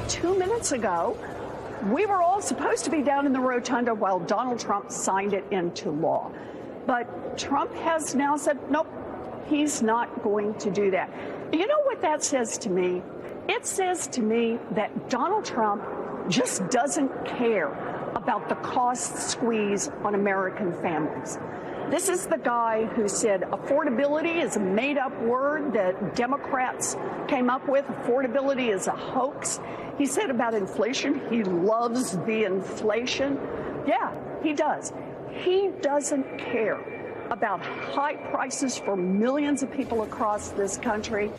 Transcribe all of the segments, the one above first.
2 minutes ago, we were all supposed to be down in the rotunda while Donald Trump signed it into law. But Trump has now said, nope, he's not going to do that. You know what that says to me? It says to me that Donald Trump just doesn't care about the cost squeeze on American families. This is the guy who said affordability is a made-up word that Democrats came up with. Affordability is a hoax. He said about inflation, he loves the inflation. Yeah, he does. He doesn't care about high prices for millions of people across this country.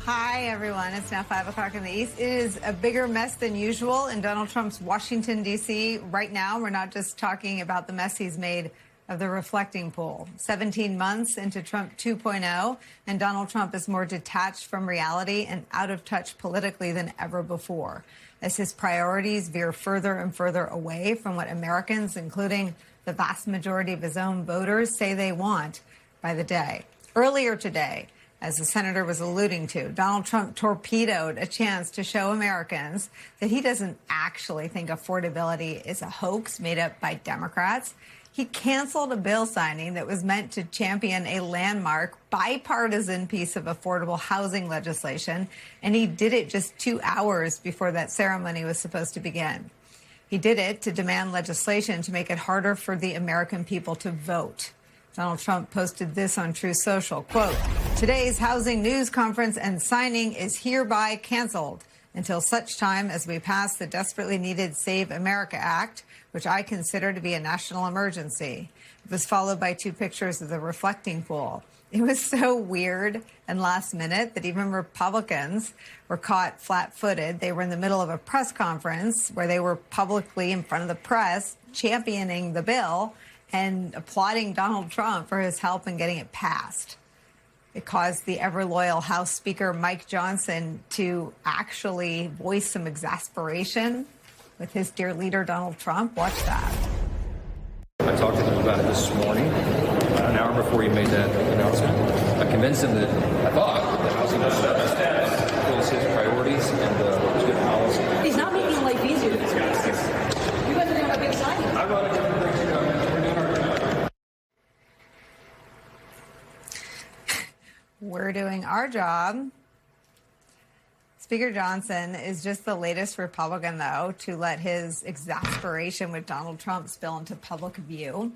Hi, everyone. It's now 5 o'clock in the East. It is a bigger mess than usual in Donald Trump's Washington, D.C. right now. We're not just talking about the mess he's made of the reflecting pool. 17 months into Trump 2.0, and Donald Trump is more detached from reality and out of touch politically than ever before, as his priorities veer further and further away from what Americans, including the vast majority of his own voters, say they want by the day. Earlier today, as the senator was alluding to, Donald Trump torpedoed a chance to show Americans that he doesn't actually think affordability is a hoax made up by Democrats. He canceled a bill signing that was meant to champion a landmark bipartisan piece of affordable housing legislation, and he did it just 2 hours before that ceremony was supposed to begin. He did it to demand legislation to make it harder for the American people to vote. Donald Trump posted this on Truth Social, quote, "Today's housing news conference and signing is hereby canceled until such time as we pass the desperately needed Save America Act, which I consider to be a national emergency." It was followed by 2 pictures of the reflecting pool. It was so weird and last minute that even Republicans were caught flat-footed. They were in the middle of a press conference where they were publicly in front of the press championing the bill and applauding Donald Trump for his help in getting it passed. It caused the ever-loyal House Speaker Mike Johnson to actually voice some exasperation with his dear leader, Donald Trump. Watch that. I talked to him about it this morning, an hour before he made that announcement. I convinced him that I thought the housing was his priorities and was good policy. He's not making life easier for his guys. You guys are going to have a big signing. I brought it to him. We're doing our job. Speaker Johnson is just the latest Republican, though, to let his exasperation with Donald Trump spill into public view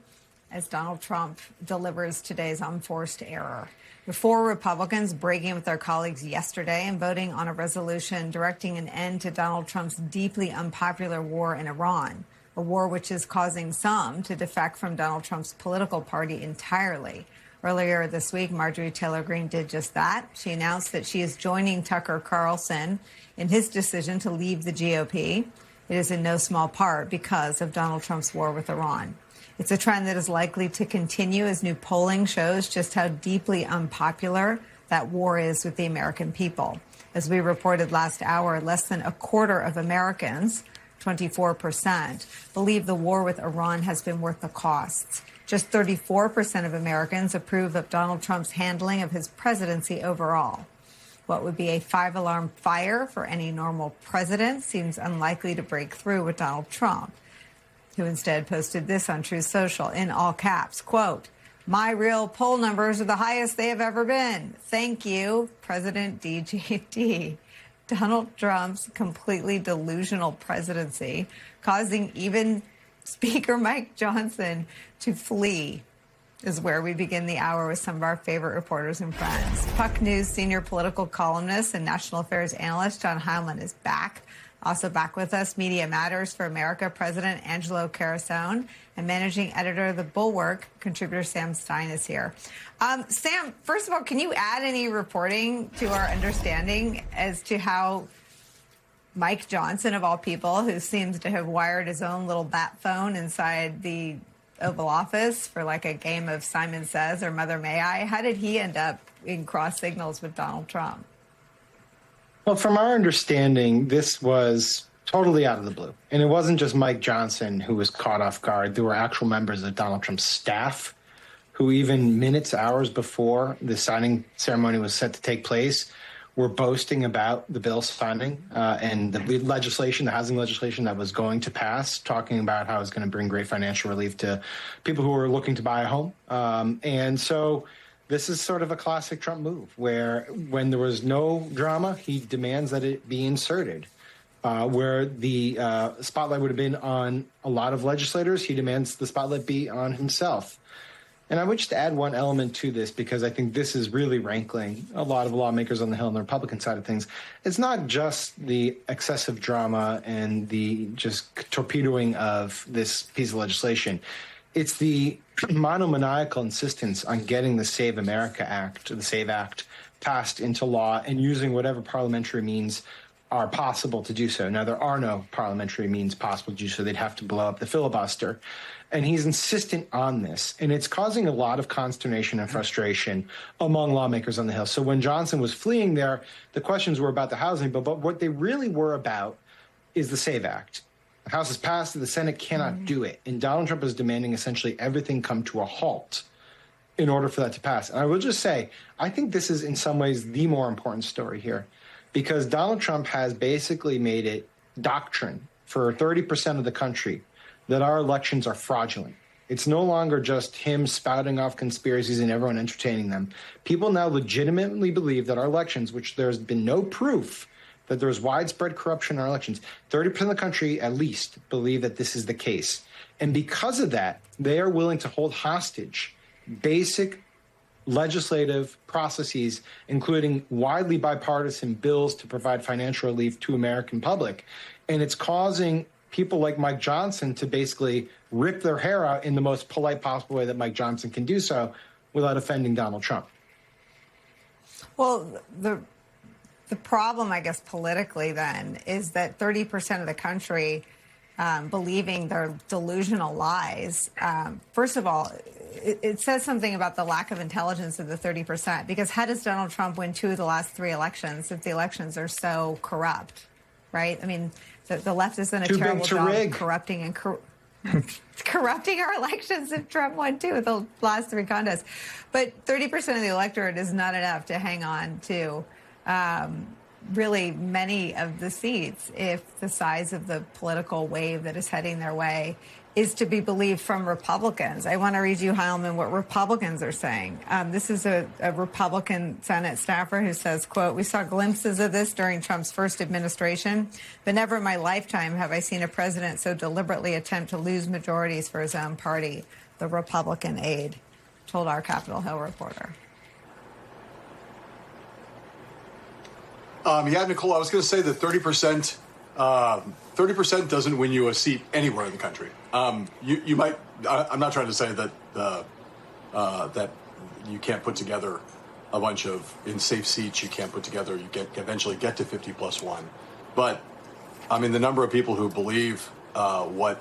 as Donald Trump delivers today's unforced error. The 4 Republicans breaking with their colleagues yesterday and voting on a resolution directing an end to Donald Trump's deeply unpopular war in Iran, a war which is causing some to defect from Donald Trump's political party entirely. Earlier this week, Marjorie Taylor Greene did just that. She announced that she is joining Tucker Carlson in his decision to leave the GOP. It is in no small part because of Donald Trump's war with Iran. It's a trend that is likely to continue as new polling shows just how deeply unpopular that war is with the American people. As we reported last hour, less than a quarter of Americans, 24%, believe the war with Iran has been worth the costs. Just 34% of Americans approve of Donald Trump's handling of his presidency overall. What would be a 5-alarm fire for any normal president seems unlikely to break through with Donald Trump, who instead posted this on Truth Social in all caps, quote, "My real poll numbers are the highest they have ever been. Thank you, President DJD." Donald Trump's completely delusional presidency causing even Speaker Mike Johnson to flee is where we begin the hour with some of our favorite reporters and friends. Puck News senior political columnist and national affairs analyst John Heilemann is back. Also back with us, Media Matters for America President Angelo Carusone and managing editor of The Bulwark, contributor Sam Stein is here. Sam, first of all, can you add any reporting to our understanding as to how Mike Johnson, of all people, who seems to have wired his own little bat phone inside the Oval Office for like a game of Simon Says or Mother May I, how did he end up in cross signals with Donald Trump? Well, from our understanding, this was totally out of the blue. And it wasn't just Mike Johnson who was caught off guard. There were actual members of Donald Trump's staff who even minutes, hours before the signing ceremony was set to take place were boasting about the bill signing and the legislation, the housing legislation that was going to pass, talking about how it's going to bring great financial relief to people who are looking to buy a home. And so this is sort of a classic Trump move where when there was no drama, he demands that it be inserted. Where the spotlight would have been on a lot of legislators, he demands the spotlight be on himself. And I would just add one element to this because I think this is really rankling a lot of lawmakers on the Hill on the Republican side of things. It's not just the excessive drama and the just torpedoing of this piece of legislation. It's the monomaniacal insistence on getting the Save America Act, the SAVE Act, passed into law and using whatever parliamentary means are possible to do so. Now, there are no parliamentary means possible to do so. They'd have to blow up the filibuster. And he's insistent on this. And it's causing a lot of consternation and frustration among lawmakers on the Hill. So when Johnson was fleeing there, the questions were about the housing, but what they really were about is the SAVE Act. The House has passed it, the Senate cannot do it. And Donald Trump is demanding essentially everything come to a halt in order for that to pass. And I will just say, I think this is in some ways the more important story here, because Donald Trump has basically made it doctrine for 30% of the country that our elections are fraudulent. It's no longer just him spouting off conspiracies and everyone entertaining them. People now legitimately believe that our elections, which there's been no proof that there's widespread corruption in our elections, 30% of the country at least believe that this is the case. And because of that, they are willing to hold hostage basic legislative processes, including widely bipartisan bills to provide financial relief to American public. And it's causing people like Mike Johnson to basically rip their hair out in the most polite possible way that Mike Johnson can do so without offending Donald Trump. Well, the problem, I guess, politically then is that 30% of the country believing their delusional lies. First of all, it says something about the lack of intelligence of the 30%, because how does Donald Trump win 2 of the last 3 elections if the elections are so corrupt, right? I mean, the left has done a terrible job corrupting and corrupting our elections if Trump won 2 of the last 3 contests. But 30% of the electorate is not enough to hang on to really many of the seats if the size of the political wave that is heading their way is to be believed from Republicans. I want to read you, Heilman, what Republicans are saying. This is a Republican Senate staffer who says, quote, "We saw glimpses of this during Trump's first administration, but never in my lifetime have I seen a president so deliberately attempt to lose majorities for his own party," the Republican aide told our Capitol Hill reporter. Yeah, Nicole, I was going to say that 30% doesn't win you a seat anywhere in the country. You might. I'm not trying to say that that you can't put together a bunch of in safe seats. You can't put together. You eventually get to 50+1. But I mean, the number of people who believe what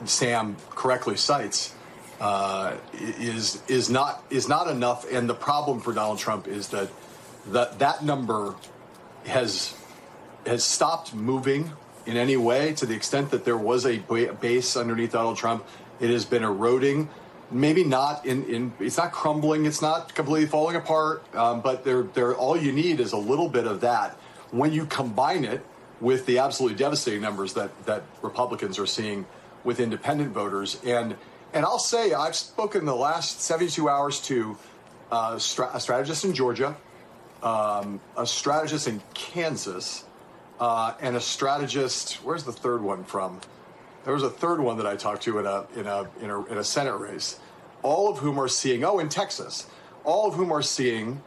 Sam correctly cites is not enough. And the problem for Donald Trump is that number has stopped moving in any way. To the extent that there was a base underneath Donald Trump, it has been eroding. Maybe not it's not crumbling, it's not completely falling apart, but all you need is a little bit of that. When you combine it with the absolutely devastating numbers that Republicans are seeing with independent voters, and I'll say I've spoken the last 72 hours to a strategist in Georgia, a strategist in Kansas, and a strategist. Where's the third one from? There was a third one that I talked to in a Senate race. All of whom are seeing. In Texas. All of whom are seeing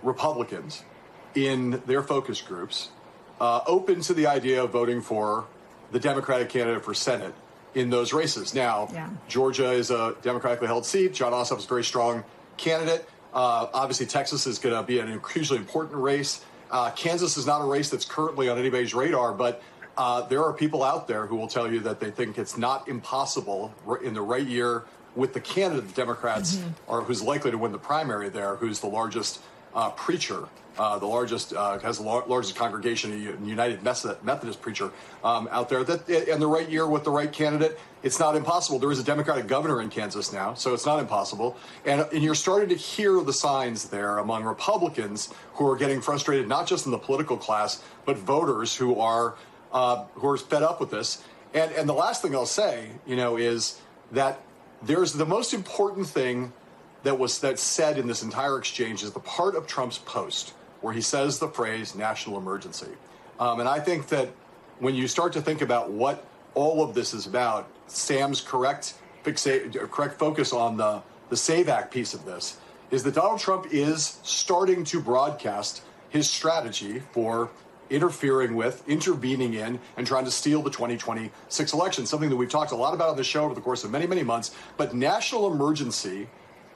Republicans in their focus groups open to the idea of voting for the Democratic candidate for Senate in those races. Now, Georgia is a democratically held seat. Jon Ossoff is a very strong candidate. Obviously, Texas is going to be an hugely important race. Kansas is not a race that's currently on anybody's radar, but there are people out there who will tell you that they think it's not impossible in the right year with the candidate the Democrats are, who's likely to win the primary there, who's the largest preacher, the largest has the largest congregation, a United Methodist preacher out there. That in the right year with the right candidate, it's not impossible. There is a Democratic governor in Kansas now, so it's not impossible. And you're starting to hear the signs there among Republicans who are getting frustrated, not just in the political class, but voters who are fed up with this. And the last thing I'll say, is that there's the most important thing that's said in this entire exchange is the part of Trump's post where he says the phrase national emergency. And I think that when you start to think about what all of this is about, Sam's correct focus on the SAVE Act piece of this is that Donald Trump is starting to broadcast his strategy for interfering with, intervening in, and trying to steal the 2026 election, something that we've talked a lot about on the show over the course of many, many months. But national emergency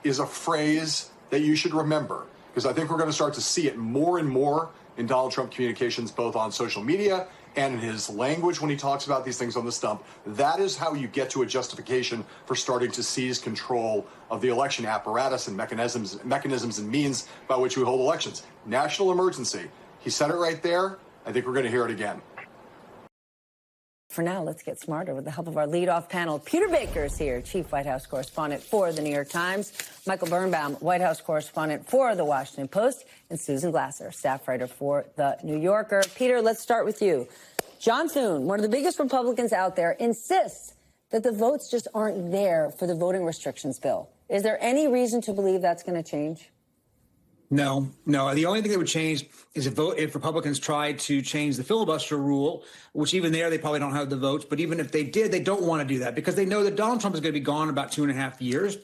is a phrase that you should remember, because I think we're going to start to see it more and more in Donald Trump communications, both on social media and in his language when he talks about these things on the stump. That is how you get to a justification for starting to seize control of the election apparatus and mechanisms and means by which we hold elections. National emergency. He said it right there. I think we're going to hear it again. For now, let's get smarter with the help of our leadoff panel. Peter Baker is here, chief White House correspondent for The New York Times. Michael Birnbaum, White House correspondent for The Washington Post. And Susan Glasser, staff writer for The New Yorker. Peter, let's start with you. John Thune, one of the biggest Republicans out there, insists that the votes just aren't there for the voting restrictions bill. Is there any reason to believe that's going to change? No. The only thing that would change is if Republicans tried to change the filibuster rule, which even there they probably don't have the votes. But even if they did, they don't want to do that because they know that Donald Trump is going to be gone in about 2.5 years.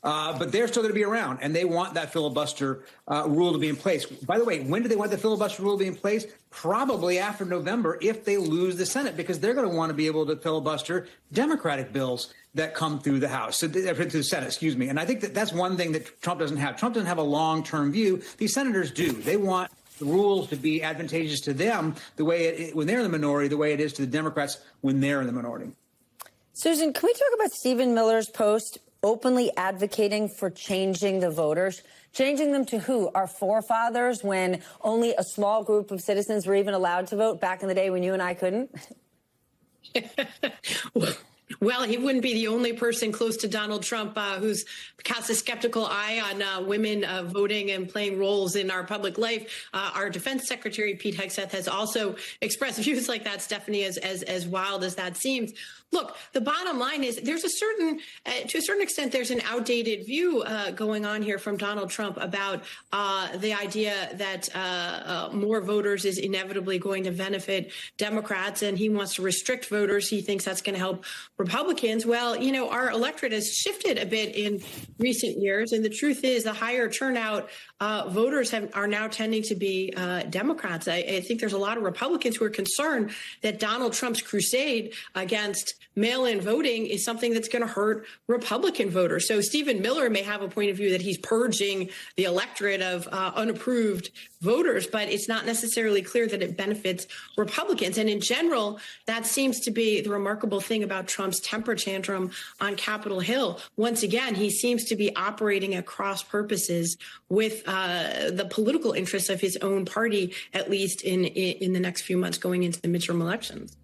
But they're still going to be around, and they want that filibuster rule to be in place. By the way, when do they want the filibuster rule to be in place? Probably after November if they lose the Senate, because they're going to want to be able to filibuster Democratic bills that come through the House, through the Senate, excuse me. And I think that's one thing that Trump doesn't have. Trump doesn't have a long-term view. These senators do. They want the rules to be advantageous to them when they're in the minority, the way it is to the Democrats when they're in the minority. Susan, can we talk about Stephen Miller's post openly advocating for changing the voters? Changing them to who? Our forefathers, when only a small group of citizens were even allowed to vote back in the day when you and I couldn't? Well, he wouldn't be the only person close to Donald Trump who's cast a skeptical eye on women voting and playing roles in our public life. Our Defense Secretary, Pete Hegseth, has also expressed views like that, Stephanie, as wild as that seems. Look, the bottom line is there's to a certain extent, there's an outdated view going on here from Donald Trump about the idea that more voters is inevitably going to benefit Democrats, and he wants to restrict voters. He thinks that's going to help Republicans. Well, our electorate has shifted a bit in recent years, and the truth is the higher turnout voters are now tending to be Democrats. I think there's a lot of Republicans who are concerned that Donald Trump's crusade against mail-in voting is something that's going to hurt Republican voters. So Stephen Miller may have a point of view that he's purging the electorate of unapproved voters, but it's not necessarily clear that it benefits Republicans. And in general, that seems to be the remarkable thing about Trump's temper tantrum on Capitol Hill. Once again, he seems to be operating at cross purposes with the political interests of his own party, at least in the next few months going into the midterm elections.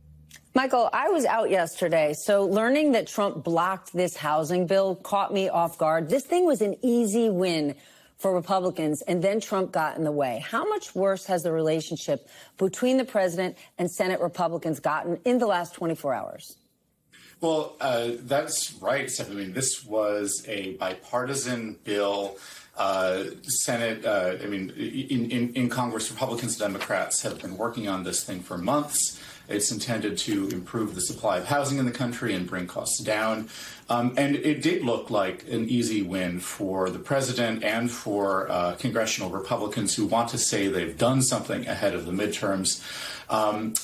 Michael, I was out yesterday, so learning that Trump blocked this housing bill caught me off guard. This thing was an easy win for Republicans, and then Trump got in the way. How much worse has the relationship between the president and Senate Republicans gotten in the last 24 hours? Well, that's right, Stephanie. I mean, this was a bipartisan bill. Senate, in Congress, Republicans and Democrats have been working on this thing for months. It's intended to improve the supply of housing in the country and bring costs down. And it did look like an easy win for the president and for congressional Republicans who want to say they've done something ahead of the midterms.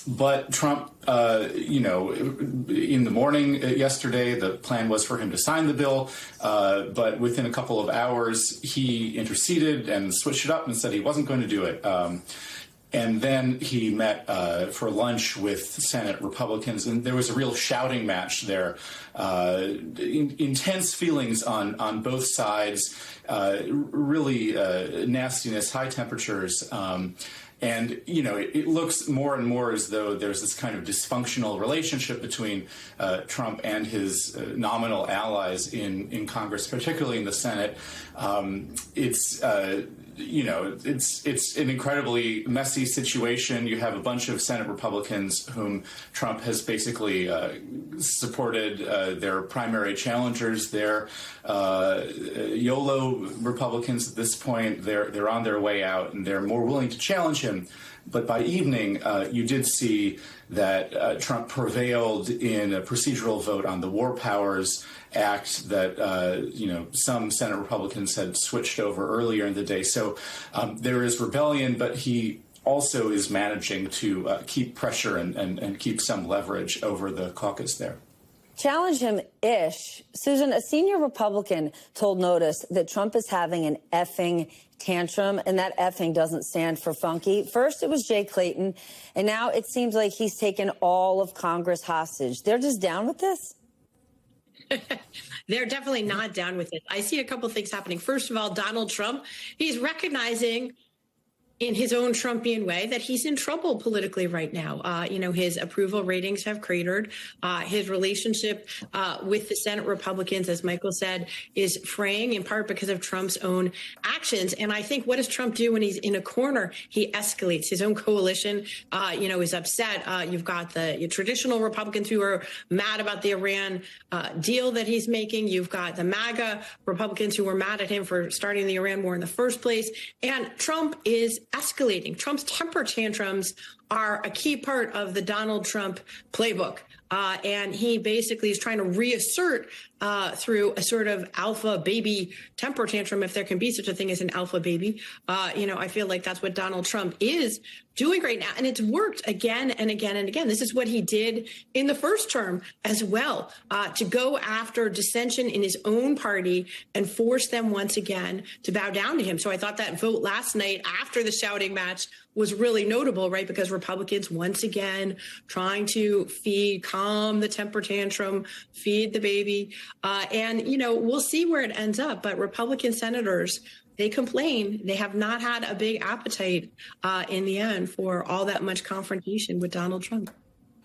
But Trump, in the morning yesterday, the plan was for him to sign the bill. But within a couple of hours, he interceded and switched it up and said he wasn't going to do it. And then he met for lunch with Senate Republicans, and there was a real shouting match there. Intense feelings on both sides, really nastiness, high temperatures. And, you know, it looks more and more as though there's this kind of dysfunctional relationship between Trump and his nominal allies in Congress, particularly in the Senate. You know, it's an incredibly messy situation. You have a bunch of Senate Republicans whom Trump has basically supported their primary challengers. They're YOLO Republicans at this point. They're on their way out, and they're more willing to challenge him. But by evening, you did see that Trump prevailed in a procedural vote on the War Powers Act that, you know, some Senate Republicans had switched over earlier in the day. So there is rebellion, but he also is managing to keep pressure and keep some leverage over the caucus there. Challenge him-ish. Susan, a senior Republican told Notice that Trump is having an effing tantrum, and that effing doesn't stand for funky. First, it was Jay Clayton, and now it seems like he's taken all of Congress hostage. They're just down with this? They're definitely not down with it. I see a couple things happening. First of all, Donald Trump, he's recognizing in his own Trumpian way that he's in trouble politically right now. You know, his approval ratings have cratered. His relationship with the Senate Republicans, as Michael said, is fraying in part because of Trump's own actions. And I think, what does Trump do when he's in a corner? He escalates. His own coalition, you know, is upset. You've got the traditional Republicans who are mad about the Iran deal that he's making. You've got the MAGA Republicans who were mad at him for starting the Iran war in the first place. And Trump is escalating. Trump's temper tantrums are a key part of the Donald Trump playbook. And he basically is trying to reassert through a sort of alpha baby temper tantrum, if there can be such a thing as an alpha baby. You know, I feel like that's what Donald Trump is doing right now. And it's worked again and again and again. This is what he did in the first term as well, to go after dissension in his own party and force them once again to bow down to him. So I thought that vote last night after the shouting match was really notable, right? Because Republicans once again trying to calm the temper tantrum, feed the baby. And, you know, we'll see where it ends up. But Republican senators, they complain. They have not had a big appetite in the end for all that much confrontation with Donald Trump.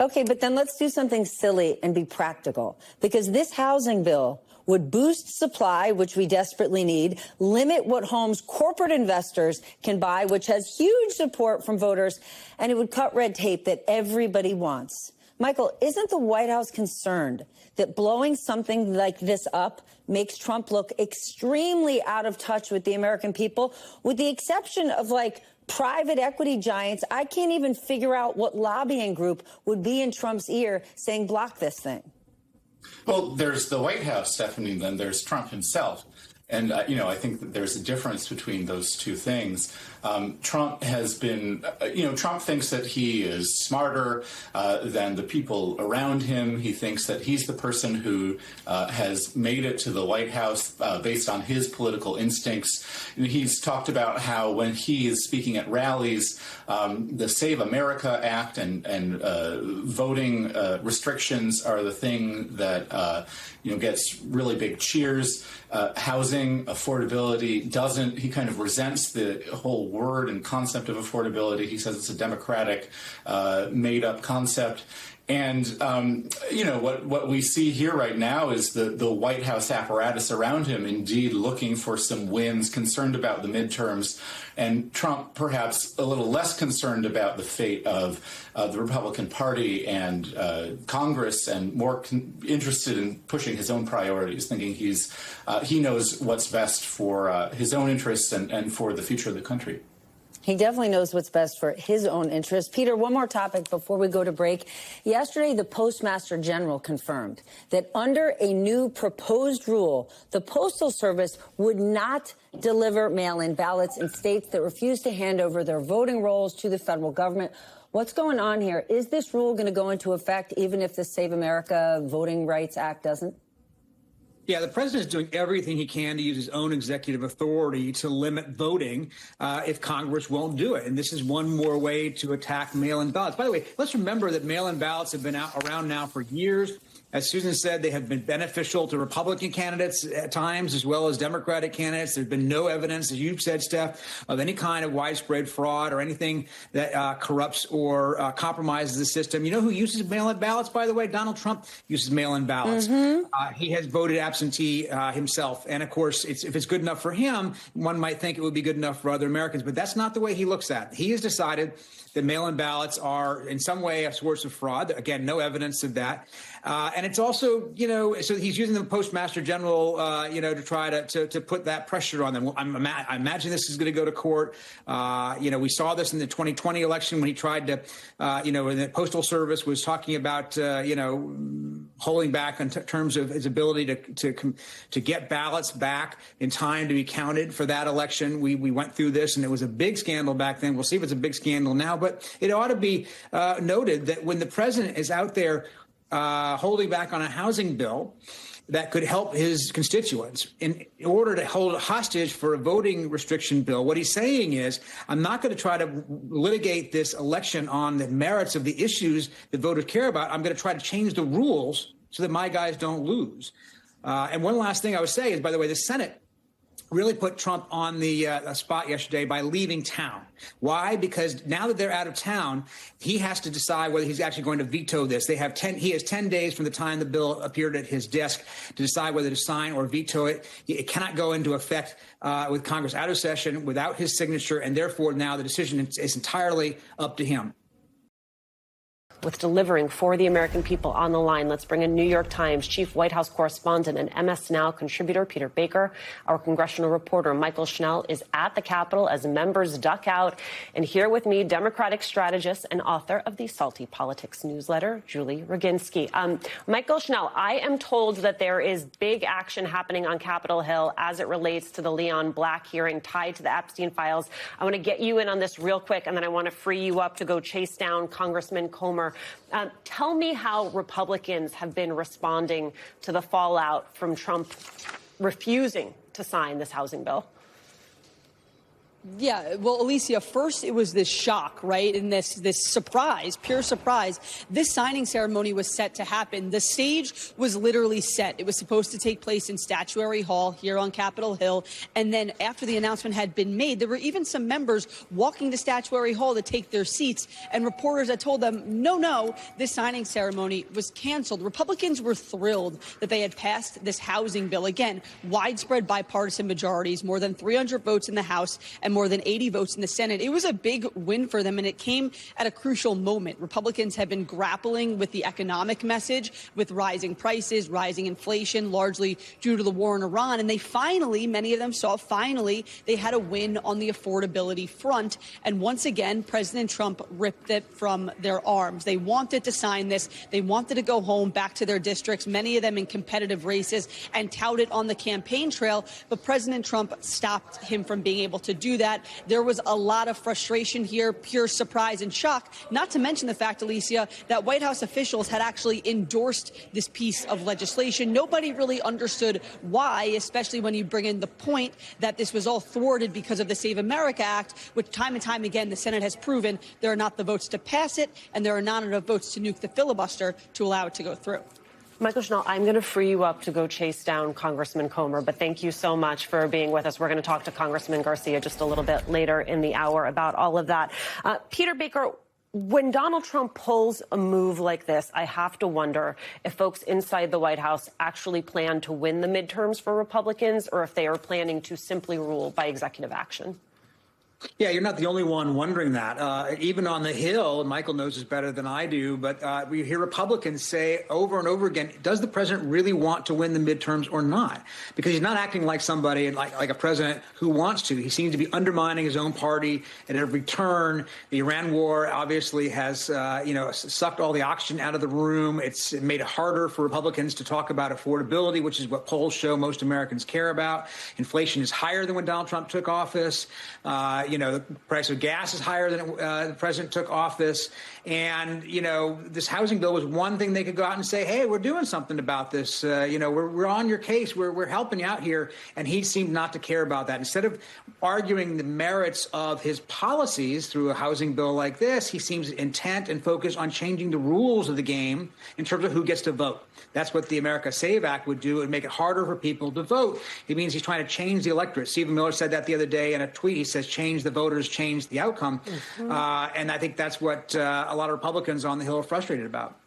Okay, but then let's do something silly and be practical, because this housing bill would boost supply, which we desperately need, limit what homes corporate investors can buy, which has huge support from voters, and it would cut red tape that everybody wants. Michael, isn't the White House concerned that blowing something like this up makes Trump look extremely out of touch with the American people, with the exception of, like, private equity giants? I can't even figure out what lobbying group would be in Trump's ear saying, block this thing. Well, there's the White House, Stephanie, then there's Trump himself. And, you know, I think that there's a difference between those two things. Trump has been, Trump thinks that he is smarter than the people around him. He thinks that he's the person who has made it to the White House based on his political instincts. And he's talked about how when he is speaking at rallies, the Save America Act and voting restrictions are the thing that, gets really big cheers. Housing affordability doesn't. He kind of resents the whole word and concept of affordability. He says it's a democratic, made-up concept. And, what we see here right now is the White House apparatus around him indeed looking for some wins, concerned about the midterms, and Trump perhaps a little less concerned about the fate of the Republican Party and Congress, and more interested in pushing his own priorities, thinking he knows what's best for his own interests and for the future of the country. He definitely knows what's best for his own interests. Peter, one more topic before we go to break. Yesterday, the Postmaster General confirmed that under a new proposed rule, the Postal Service would not deliver mail-in ballots in states that refuse to hand over their voting rolls to the federal government. What's going on here? Is this rule going to go into effect even if the Save America Voting Rights Act doesn't? Yeah, the president is doing everything he can to use his own executive authority to limit voting if Congress won't do it. And this is one more way to attack mail-in ballots. By the way, let's remember that mail-in ballots have been around now for years. As Susan said, they have been beneficial to Republican candidates at times, as well as Democratic candidates. There's been no evidence, as you've said, Steph, of any kind of widespread fraud or anything that corrupts or compromises the system. You know who uses mail-in ballots, by the way? Donald Trump uses mail-in ballots. He has voted absentee himself. And, of course, if it's good enough for him, one might think it would be good enough for other Americans. But that's not the way he looks at it. He has decided that mail-in ballots are in some way a source of fraud. Again, no evidence of that. And it's also, so he's using the Postmaster General, to try to put that pressure on them. I imagine this is going to go to court. We saw this in the 2020 election when he tried to, when the Postal Service was talking about, holding back in terms of his ability to get ballots back in time to be counted for that election. We went through this, and it was a big scandal back then. We'll see if it's a big scandal now. But it ought to be noted that when the president is out there holding back on a housing bill that could help his constituents in order to hold hostage for a voting restriction bill, what he's saying is, I'm not going to try to litigate this election on the merits of the issues that voters care about. I'm going to try to change the rules so that my guys don't lose. And one last thing I would say is, by the way, the Senate really put Trump on the spot yesterday by leaving town. Why? Because now that they're out of town, he has to decide whether he's actually going to veto this. He has 10 days from the time the bill appeared at his desk to decide whether to sign or veto it. It cannot go into effect with Congress out of session without his signature, and therefore now the decision is entirely up to him. With delivering for the American people on the line, let's bring in New York Times chief White House correspondent and MS Now contributor Peter Baker. Our congressional reporter Michael Schnell is at the Capitol as members duck out. And here with me, Democratic strategist and author of the Salty Politics newsletter, Julie Roginski. Michael Schnell, I am told that there is big action happening on Capitol Hill as it relates to the Leon Black hearing tied to the Epstein files. I want to get you in on this real quick, and then I want to free you up to go chase down Congressman Comer. Tell me how Republicans have been responding to the fallout from Trump refusing to sign this housing bill. Yeah, well, Alicia, first it was this shock, right? And this surprise, pure surprise. This signing ceremony was set to happen. The stage was literally set. It was supposed to take place in Statuary Hall here on Capitol Hill. And then after the announcement had been made, there were even some members walking to Statuary Hall to take their seats. And reporters had told them, no, this signing ceremony was canceled. Republicans were thrilled that they had passed this housing bill. Again, widespread bipartisan majorities, more than 300 votes in the House and more than 80 votes in the Senate. It was a big win for them, and it came at a crucial moment. Republicans have been grappling with the economic message, with rising prices, rising inflation, largely due to the war in Iran. And they finally, many of them saw, they had a win on the affordability front. And once again, President Trump ripped it from their arms. They wanted to sign this. They wanted to go home, back to their districts, many of them in competitive races, and tout it on the campaign trail. But President Trump stopped him from being able to do that. There was a lot of frustration here, pure surprise and shock, not to mention the fact, Alicia, that White House officials had actually endorsed this piece of legislation. Nobody really understood why, especially when you bring in the point that this was all thwarted because of the Save America Act, which time and time again the Senate has proven there are not the votes to pass it and there are not enough votes to nuke the filibuster to allow it to go through. Michael Schnell, I'm going to free you up to go chase down Congressman Comer, but thank you so much for being with us. We're going to talk to Congressman Garcia just a little bit later in the hour about all of that. Peter Baker, when Donald Trump pulls a move like this, I have to wonder if folks inside the White House actually plan to win the midterms for Republicans or if they are planning to simply rule by executive action. Yeah, you're not the only one wondering that. Even on the Hill, and Michael knows this better than I do, but we hear Republicans say over and over again, does the president really want to win the midterms or not? Because he's not acting like somebody, like a president who wants to. He seems to be undermining his own party at every turn. The Iran war obviously has, sucked all the oxygen out of the room. It's made it harder for Republicans to talk about affordability, which is what polls show most Americans care about. Inflation is higher than when Donald Trump took office. The price of gas is higher than the president took office. And, this housing bill was one thing they could go out and say, hey, we're doing something about this. We're on your case. We're helping you out here. And he seemed not to care about that. Instead of arguing the merits of his policies through a housing bill like this, he seems intent and focused on changing the rules of the game in terms of who gets to vote. That's what the America Save Act would do, and make it harder for people to vote. It means he's trying to change the electorate. Stephen Miller said that the other day in a tweet. He says, change the voters, change the outcome. And I think that's what a lot of Republicans on the Hill are frustrated about.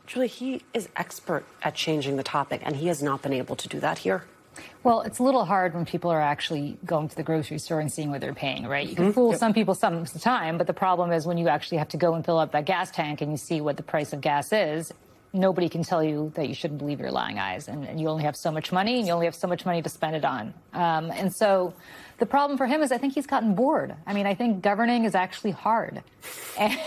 Julie, he is expert at changing the topic, and he has not been able to do that here. Well, it's a little hard when people are actually going to the grocery store and seeing what they're paying, right? You can fool some people some of the time, but the problem is when you actually have to go and fill up that gas tank and you see what the price of gas is, nobody can tell you that you shouldn't believe your lying eyes. And you only have so much money, and you only have so much money to spend it on. And so the problem for him is I think he's gotten bored. I mean, I think governing is actually hard. And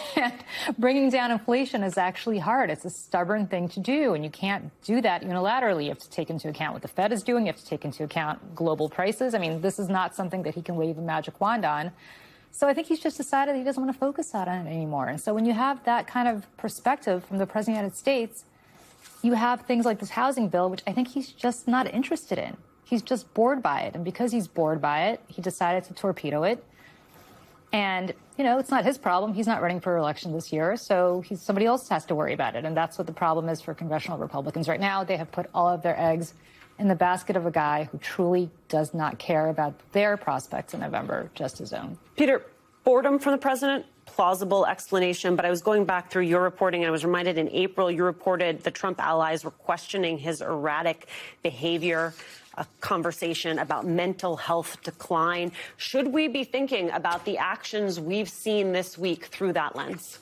bringing down inflation is actually hard. It's a stubborn thing to do, and you can't do that unilaterally. You have to take into account what the Fed is doing. You have to take into account global prices. I mean, this is not something that he can wave a magic wand on. So I think he's just decided he doesn't want to focus on it anymore. And so when you have that kind of perspective from the President of the United States, you have things like this housing bill, which I think he's just not interested in. He's just bored by it. And because he's bored by it, he decided to torpedo it. And, it's not his problem. He's not running for election this year. So somebody else has to worry about it. And that's what the problem is for congressional Republicans right now. They have put all of their eggs in the basket of a guy who truly does not care about their prospects in November, just his own. Peter, boredom from the president, plausible explanation. But I was going back through your reporting, and I was reminded in April you reported the Trump allies were questioning his erratic behavior, a conversation about mental health decline. Should we be thinking about the actions we've seen this week through that lens?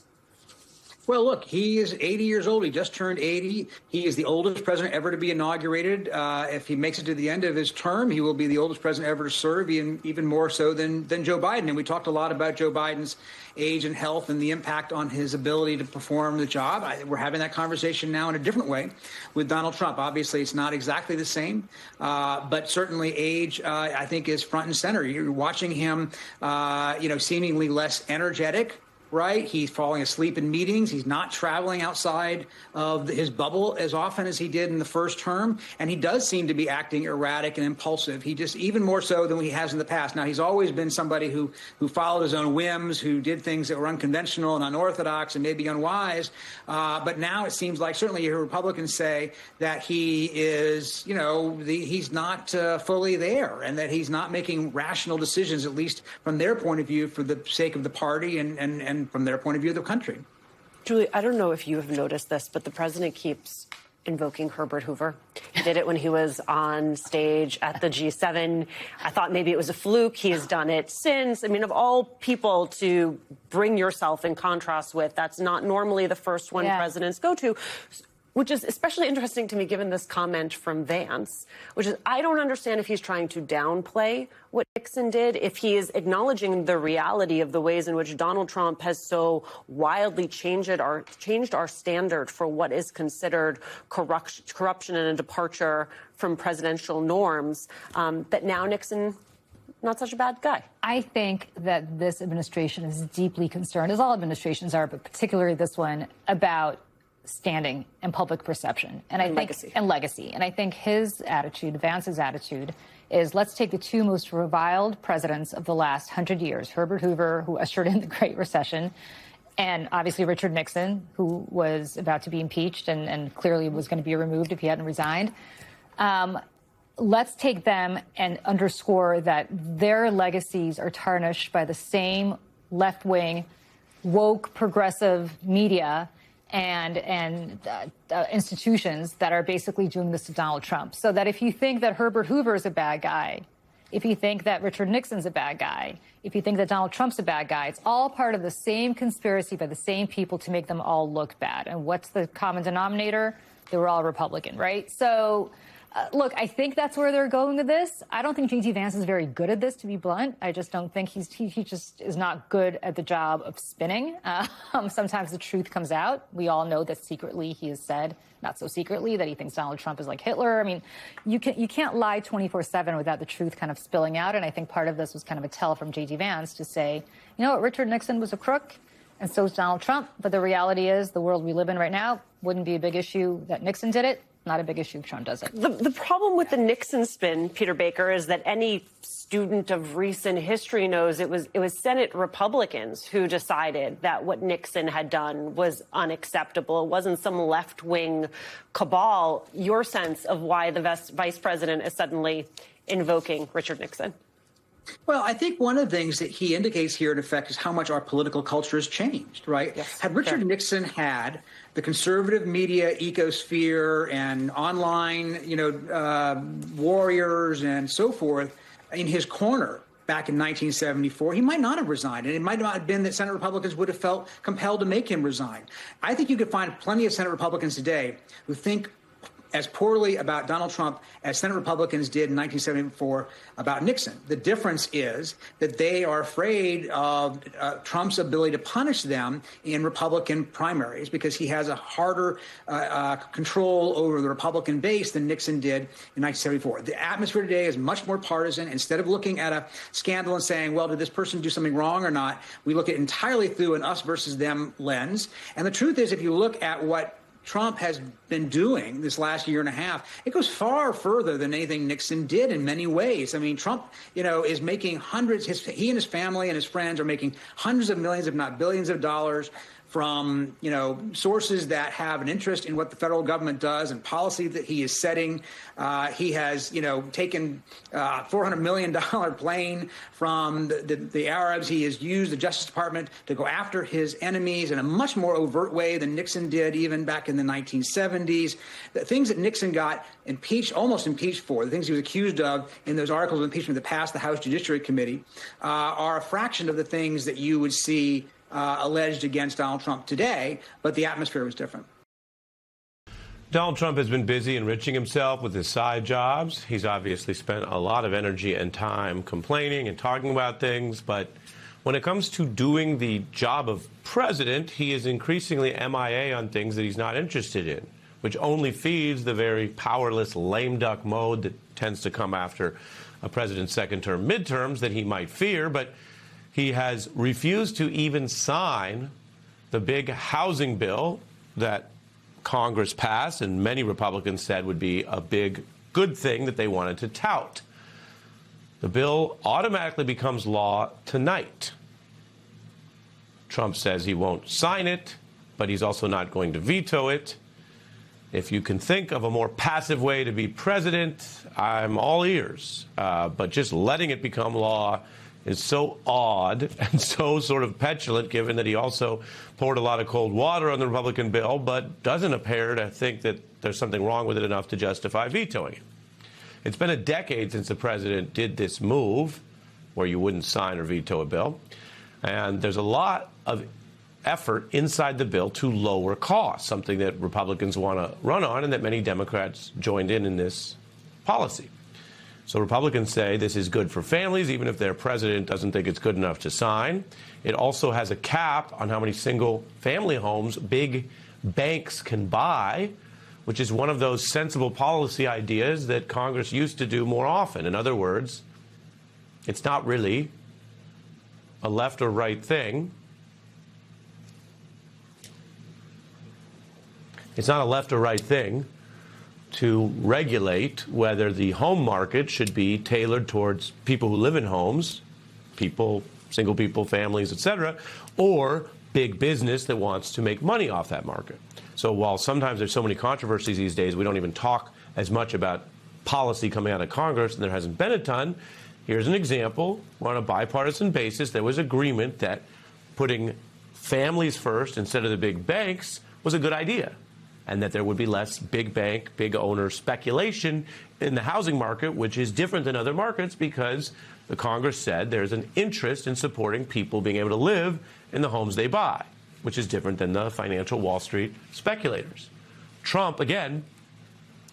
Well, look, he is 80 years old. He just turned 80. He is the oldest president ever to be inaugurated. If he makes it to the end of his term, he will be the oldest president ever to serve, even more so than Joe Biden. And we talked a lot about Joe Biden's age and health and the impact on his ability to perform the job. We're having that conversation now in a different way with Donald Trump. Obviously, it's not exactly the same, but certainly age, I think, is front and center. You're watching him, seemingly less energetic. Right. He's falling asleep in meetings. He's not traveling outside of his bubble as often as he did in the first term. And he does seem to be acting erratic and impulsive. He just even more so than he has in the past. Now, he's always been somebody who followed his own whims, who did things that were unconventional and unorthodox and maybe unwise. But now it seems like certainly you hear Republicans say that he is, he's not fully there and that he's not making rational decisions, at least from their point of view, for the sake of the party and from their point of view of the country. Julie, I don't know if you have noticed this, but the president keeps invoking Herbert Hoover. He did it when he was on stage at the G7. I thought maybe it was a fluke. He has done it since. I mean, of all people to bring yourself in contrast with, that's not normally the first one presidents go to. Which is especially interesting to me, given this comment from Vance, which is I don't understand if he's trying to downplay what Nixon did, if he is acknowledging the reality of the ways in which Donald Trump has so wildly changed our standard for what is considered corruption and a departure from presidential norms, that now Nixon, not such a bad guy. I think that this administration is deeply concerned, as all administrations are, but particularly this one, about standing and public perception and legacy. And I think his attitude, Vance's attitude, is let's take the two most reviled presidents of the last 100 years, Herbert Hoover, who ushered in the Great Recession, and obviously Richard Nixon, who was about to be impeached and clearly was going to be removed if he hadn't resigned. Let's take them and underscore that their legacies are tarnished by the same left-wing, woke, progressive media and institutions that are basically doing this to Donald Trump. So that if you think that Herbert Hoover is a bad guy, if you think that Richard Nixon's a bad guy, if you think that Donald Trump's a bad guy, it's all part of the same conspiracy by the same people to make them all look bad. And what's the common denominator? They were all Republican, right? So Look, I think that's where they're going with this. I don't think J.D. Vance is very good at this, to be blunt. I just don't think he just is not good at the job of spinning. Sometimes the truth comes out. We all know that secretly he has said, not so secretly, that he thinks Donald Trump is like Hitler. I mean, you can't lie 24/7 without the truth kind of spilling out. And I think part of this was kind of a tell from J.D. Vance to say, you know what, Richard Nixon was a crook, and so is Donald Trump. But the reality is the world we live in right now wouldn't be a big issue that Nixon did it. Not a big issue if Trump does it. The problem with the Nixon spin, Peter Baker, is that any student of recent history knows it was Senate Republicans who decided that what Nixon had done was unacceptable. It wasn't some left-wing cabal. Your sense of why the vice president is suddenly invoking Richard Nixon? Well, I think one of the things that he indicates here, in effect, is how much our political culture has changed, right? Yes, had Richard Nixon had the conservative media ecosphere and online, warriors and so forth in his corner back in 1974, he might not have resigned. And it might not have been that Senate Republicans would have felt compelled to make him resign. I think you could find plenty of Senate Republicans today who think as poorly about Donald Trump as Senate Republicans did in 1974 about Nixon. The difference is that they are afraid of Trump's ability to punish them in Republican primaries because he has a harder control over the Republican base than Nixon did in 1974. The atmosphere today is much more partisan. Instead of looking at a scandal and saying, well, did this person do something wrong or not, we look at it entirely through an us versus them lens. And the truth is, if you look at what Trump has been doing this last year and a half, it goes far further than anything Nixon did in many ways. I mean, Trump, is making hundreds, he and his family and his friends are making hundreds of millions, if not billions of dollars from, sources that have an interest in what the federal government does and policy that he is setting. He has, taken a $400 million plane from the Arabs. He has used the Justice Department to go after his enemies in a much more overt way than Nixon did even back in the 1970s. The things that Nixon got almost impeached for, the things he was accused of in those articles of impeachment that passed the House Judiciary Committee, are a fraction of the things that you would see alleged against Donald Trump today, but the atmosphere was different. Donald Trump has been busy enriching himself with his side jobs. He's obviously spent a lot of energy and time complaining and talking about things, but when it comes to doing the job of president, he is increasingly MIA on things that he's not interested in, which only feeds the very powerless lame duck mode that tends to come after a president's second-term midterms that he might fear. But he has refused to even sign the big housing bill that Congress passed and many Republicans said would be a big good thing that they wanted to tout. The bill automatically becomes law tonight. Trump says he won't sign it, but he's also not going to veto it. If you can think of a more passive way to be president, I'm all ears. But just letting it become law is so odd and so sort of petulant, given that he also poured a lot of cold water on the Republican bill, but doesn't appear to think that there's something wrong with it enough to justify vetoing it. It's been a decade since the president did this move, where you wouldn't sign or veto a bill. And there's a lot of effort inside the bill to lower costs, something that Republicans want to run on and that many Democrats joined in this policy. So Republicans say this is good for families, even if their president doesn't think it's good enough to sign. It also has a cap on how many single-family homes big banks can buy, which is one of those sensible policy ideas that Congress used to do more often. In other words, it's not really a left or right thing. It's not a left or right thing to regulate whether the home market should be tailored towards people who live in homes, people, single people, families, etc., or big business that wants to make money off that market. So while sometimes there's so many controversies these days, we don't even talk as much about policy coming out of Congress, and there hasn't been a ton. Here's an example. On a bipartisan basis, there was agreement that putting families first instead of the big banks was a good idea, and that there would be less big bank, big owner speculation in the housing market, which is different than other markets because the Congress said there's an interest in supporting people being able to live in the homes they buy, which is different than the financial Wall Street speculators. Trump, again,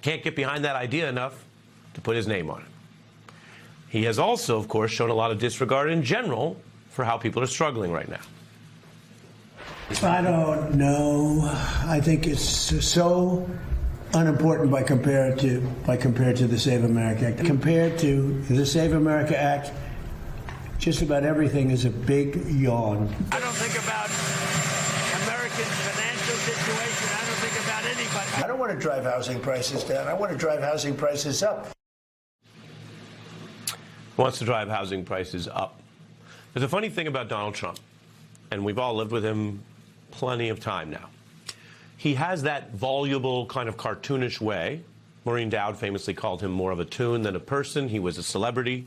Can't get behind that idea enough to put his name on it. He has also, of course, shown a lot of disregard in general for how people are struggling right now. I don't know. I think it's so unimportant by compared to the Save America Act. Compared to the Save America Act, just about everything is a big yawn. I don't think about Americans' financial situation. I don't think about anybody. I don't want to drive housing prices down. I want to drive housing prices up. Wants to drive housing prices up. There's a funny thing about Donald Trump, and we've all lived with him plenty of time now. He has that voluble, kind of cartoonish way. Maureen Dowd famously called him more of a tune than a person. He was a celebrity.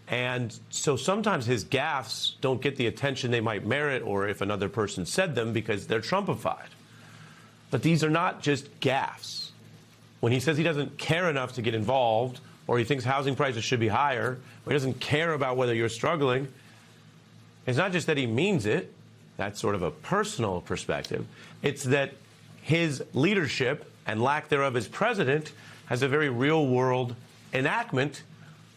And so sometimes his gaffes don't get the attention they might merit, or if another person said them, because they're Trumpified. But these are not just gaffes. When he says he doesn't care enough to get involved, or he thinks housing prices should be higher, or he doesn't care about whether you're struggling, it's not just that he means it. That's sort of a personal perspective. It's that his leadership and lack thereof as president has a very real-world enactment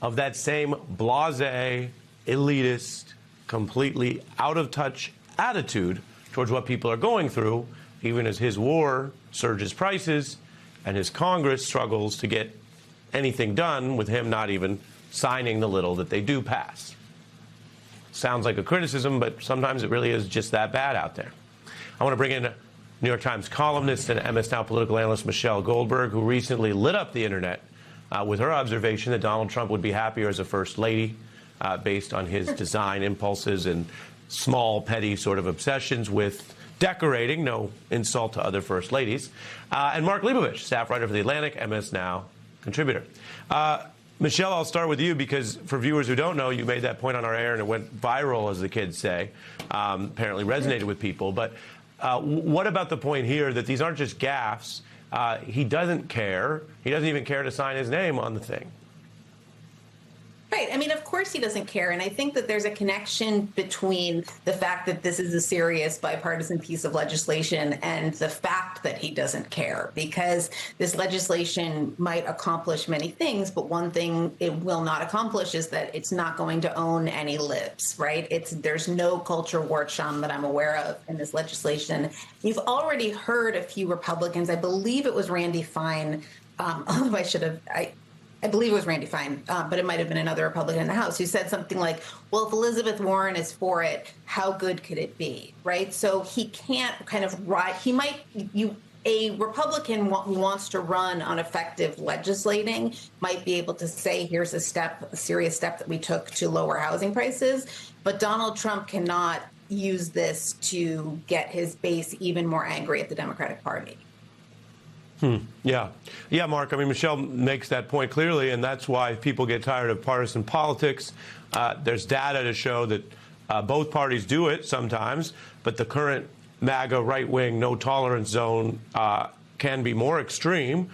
of that same blasé, elitist, completely out-of-touch attitude towards what people are going through, even as his war surges prices and his Congress struggles to get anything done, with him not even signing the little that they do pass. Sounds like a criticism, but sometimes it really is just that bad out there. I want to bring in New York Times columnist and MS Now political analyst Michelle Goldberg, who recently lit up the internet with her observation that Donald Trump would be happier as a first lady based on his design impulses and small, petty sort of obsessions with decorating, no insult to other first ladies. And Mark Leibovich, staff writer for The Atlantic, MS Now contributor. Michelle, I'll start with you because for viewers who don't know, you made that point on our air and it went viral, as the kids say, apparently resonated with people. But what about the point here that these aren't just gaffes? He doesn't care. He doesn't even care to sign his name on the thing. Right. I mean, of course he doesn't care. And I think that there's a connection between the fact that this is a serious bipartisan piece of legislation and the fact that he doesn't care, because this legislation might accomplish many things, but one thing it will not accomplish is that it's not going to own any libs, right? There's no culture war chum that I'm aware of in this legislation. You've already heard a few Republicans, I believe it was Randy Fine, although I believe it was Randy Fine, but it might have been another Republican in the House who said something like, well, if Elizabeth Warren is for it, how good could it be, right? So he can't kind of a Republican who wants to run on effective legislating might be able to say, here's a serious step that we took to lower housing prices. But Donald Trump cannot use this to get his base even more angry at the Democratic Party. Yeah, Mark. I mean, Michelle makes that point clearly, and that's why people get tired of partisan politics. There's data to show that both parties do it sometimes, but the current MAGA right-wing no-tolerance zone can be more extreme.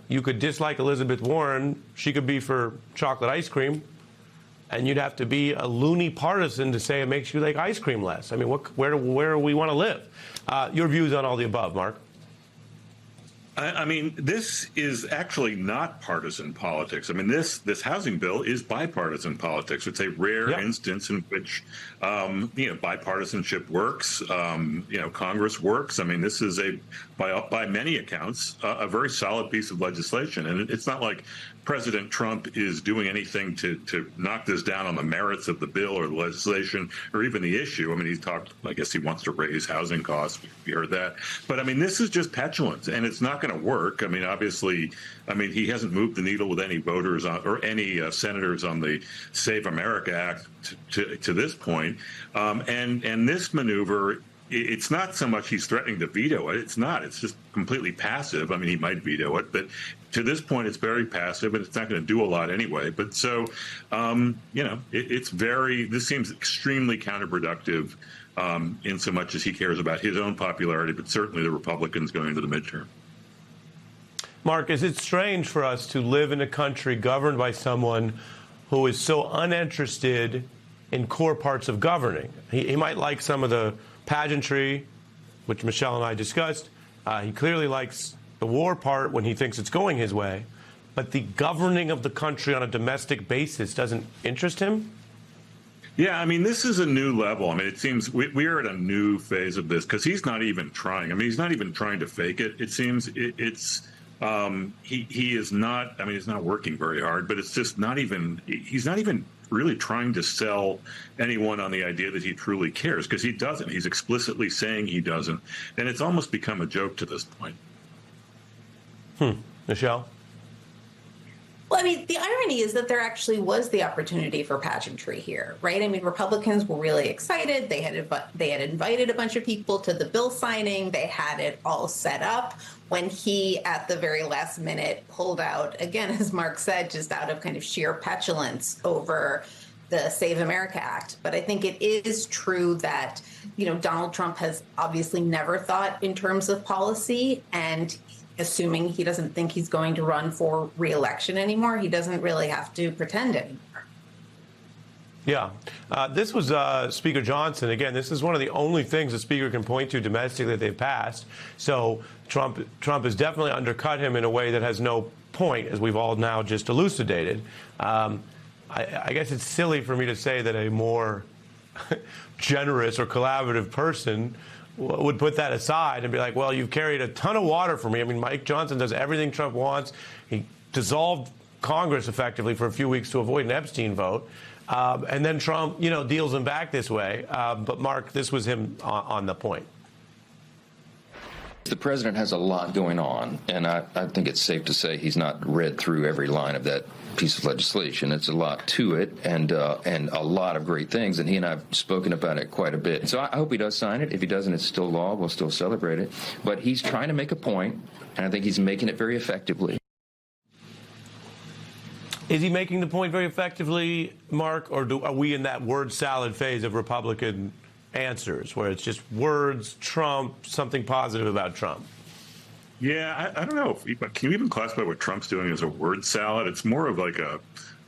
You could dislike Elizabeth Warren. She could be for chocolate ice cream, and you'd have to be a loony partisan to say it makes you like ice cream less. I mean, where do we want to live? Your views on all the above, Mark? I mean, this is actually not partisan politics. I mean, this housing bill is bipartisan politics. It's a rare instance in which, bipartisanship works. Congress works. I mean, this is by many accounts, a very solid piece of legislation. And it's not like President Trump is doing anything to knock this down on the merits of the bill or the legislation or even the issue. I mean, I guess he wants to raise housing costs. We heard that. But I mean, this is just petulance, and it's not going to work. I mean, obviously, he hasn't moved the needle with any voters or any senators on the Save America Act to this point. And this maneuver, it's not so much he's threatening to veto it. It's not. It's just completely passive. I mean, he might veto it, but to this point, it's very passive, and it's not going to do a lot anyway. But so, this seems extremely counterproductive in so much as he cares about his own popularity, but certainly the Republicans going into the midterm. Mark, is it strange for us to live in a country governed by someone who is so uninterested in core parts of governing? He might like some of the pageantry, which Michelle and I discussed. He clearly likes the war part when he thinks it's going his way, but the governing of the country on a domestic basis doesn't interest him? Yeah, I mean, this is a new level. I mean, it seems we are at a new phase of this because he's not even trying. I mean, he's not even trying to fake it. It seems he is not. I mean, he's not working very hard, but it's just not even. He's not even really trying to sell anyone on the idea that he truly cares, because he doesn't. He's explicitly saying he doesn't, and it's almost become a joke to this point. Michelle? Well, I mean, the irony is that there actually was the opportunity for pageantry here, right? I mean, Republicans were really excited. They had invited a bunch of people to the bill signing. They had it all set up when he, at the very last minute, pulled out, again, as Mark said, just out of kind of sheer petulance over the Save America Act. But I think it is true that, you know, Donald Trump has obviously never thought in terms of policy, and assuming he doesn't think he's going to run for re-election anymore, he doesn't really have to pretend anymore. Yeah. This was Speaker Johnson. Again, this is one of the only things the Speaker can point to domestically that they've passed. So Trump has definitely undercut him in a way that has no point, as we've all now just elucidated. I guess it's silly for me to say that a more generous or collaborative person would put that aside and be like, well, you've carried a ton of water for me. I mean, Mike Johnson does everything Trump wants. He dissolved Congress effectively for a few weeks to avoid an Epstein vote. And then Trump, you know, deals him back this way. But, Mark, this was him on the point. The president has a lot going on, and I think it's safe to say he's not read through every line of that piece of legislation. It's a lot to it, and a lot of great things, and he and I have spoken about it quite a bit. So I hope he does sign it. If he doesn't, it's still law. We'll still celebrate it. But he's trying to make a point, and I think he's making it very effectively. Is he making the point very effectively, Mark, or are we in that word salad phase of Republican answers where it's just words, Trump, something positive about Trump? Yeah, I don't know. Can you even classify what Trump's doing as a word salad? It's more of like a,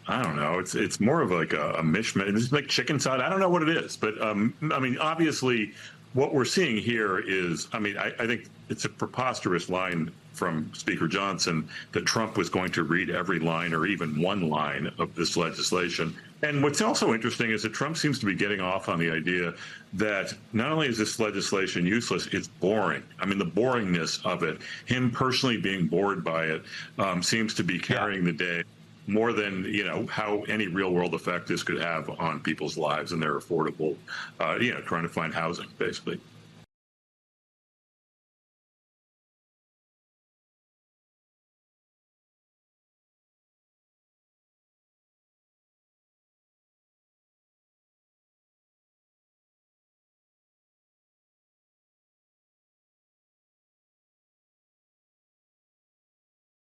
I don't know. It's more of like a mishmash. It's like chicken salad. I don't know what it is. But, I mean, obviously, what we're seeing here is, I mean, I think it's a preposterous line from Speaker Johnson that Trump was going to read every line or even one line of this legislation. And what's also interesting is that Trump seems to be getting off on the idea that not only is this legislation useless, it's boring. I mean, the boringness of it, him personally being bored by it, seems to be carrying the day more than, you know, how any real world effect this could have on people's lives and their affordable, you know, trying to find housing, basically.